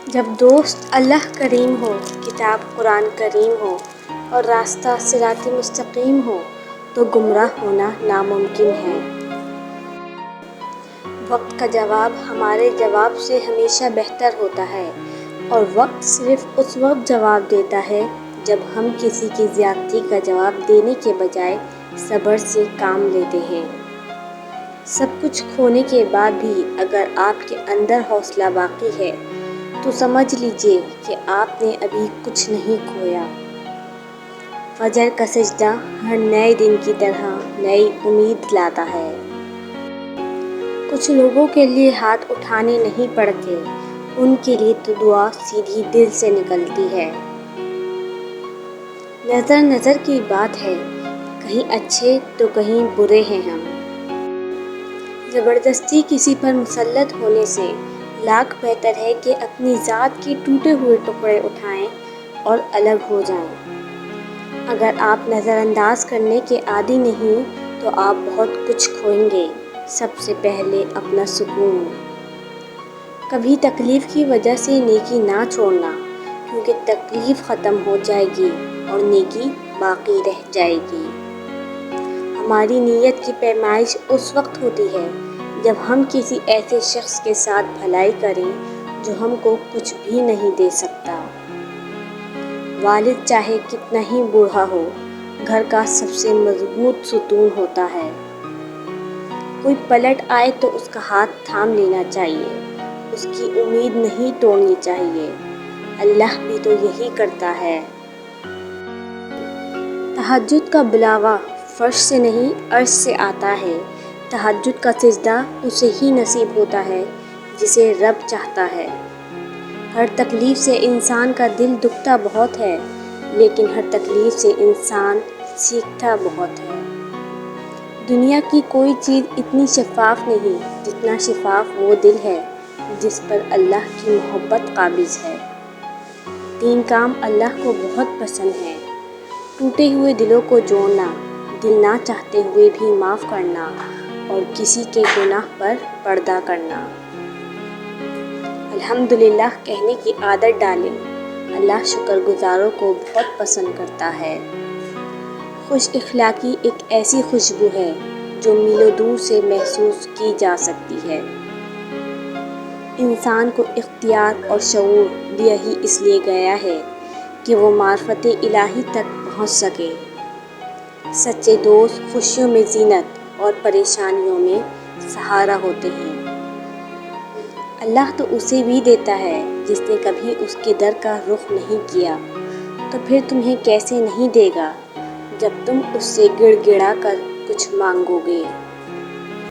جب دوست اللہ کریم ہو، کتاب قرآن کریم ہو اور راستہ صراط مستقیم ہو تو گمراہ ہونا ناممکن ہے۔ وقت کا جواب ہمارے جواب سے ہمیشہ بہتر ہوتا ہے، اور وقت صرف اس وقت جواب دیتا ہے جب ہم کسی کی زیادتی کا جواب دینے کے بجائے صبر سے کام لیتے ہیں۔ سب کچھ کھونے کے بعد بھی اگر آپ کے اندر حوصلہ باقی ہے تو سمجھ لیجیے کہ آپ نے ابھی کچھ نہیں کھویا۔ فجر کا سجدہ ہر نئے دن کی طرح نئی امید لاتا ہے۔ کچھ لوگوں کے لیے ہاتھ اٹھانے نہیں پڑتے، ان کے لیے تو دعا سیدھی دل سے نکلتی ہے۔ نظر کی بات ہے، کہیں اچھے تو کہیں برے ہیں ہم۔ زبردستی کسی پر مسلط ہونے سے لاکھ بہتر ہے کہ اپنی ذات کے ٹوٹے ہوئے ٹکڑے اٹھائیں اور الگ ہو جائیں۔ اگر آپ نظر انداز کرنے کے عادی نہیں تو آپ بہت کچھ کھوئیں گے، سب سے پہلے اپنا سکون۔ کبھی تکلیف کی وجہ سے نیکی نہ چھوڑنا، کیونکہ تکلیف ختم ہو جائے گی اور نیکی باقی رہ جائے گی۔ ہماری نیت کی پیمائش اس وقت ہوتی ہے جب ہم کسی ایسے شخص کے ساتھ بھلائی کریں جو ہم کو کچھ بھی نہیں دے سکتا۔ والد چاہے کتنا ہی بوڑھا ہو، گھر کا سب سے مضبوط ستون ہوتا ہے۔ کوئی پلٹ آئے تو اس کا ہاتھ تھام لینا چاہیے، اس کی امید نہیں توڑنی چاہیے۔ اللہ بھی تو یہی کرتا ہے۔ تہجد کا بلاوا فرش سے نہیں عرش سے آتا ہے۔ تہجد کا سجدہ اسے ہی نصیب ہوتا ہے جسے رب چاہتا ہے۔ ہر تکلیف سے انسان کا دل دکھتا بہت ہے، لیکن ہر تکلیف سے انسان سیکھتا بہت ہے۔ دنیا کی کوئی چیز اتنی شفاف نہیں جتنا شفاف وہ دل ہے جس پر اللہ کی محبت قابض ہے۔ 3 کام اللہ کو بہت پسند ہیں: ٹوٹے ہوئے دلوں کو جوڑنا، دل نہ چاہتے ہوئے بھی معاف کرنا، اور کسی کے گناہ پر پردہ کرنا۔ الحمدللہ کہنے کی عادت ڈالیں، اللہ شکر گزاروں کو بہت پسند کرتا ہے۔ خوش اخلاقی ایک ایسی خوشبو ہے جو میلوں دور سے محسوس کی جا سکتی ہے۔ انسان کو اختیار اور شعور دیا ہی اس لیے گیا ہے کہ وہ معرفت الہی تک پہنچ سکے۔ سچے دوست خوشیوں میں زینت اور پریشانیوں میں سہارا ہوتے ہیں۔ اللہ تو اسے بھی دیتا ہے جس نے کبھی اس کے در کا رخ نہیں کیا، تو پھر تمہیں کیسے نہیں دے گا جب تم اس سے گڑ گڑا کر کچھ مانگو گے۔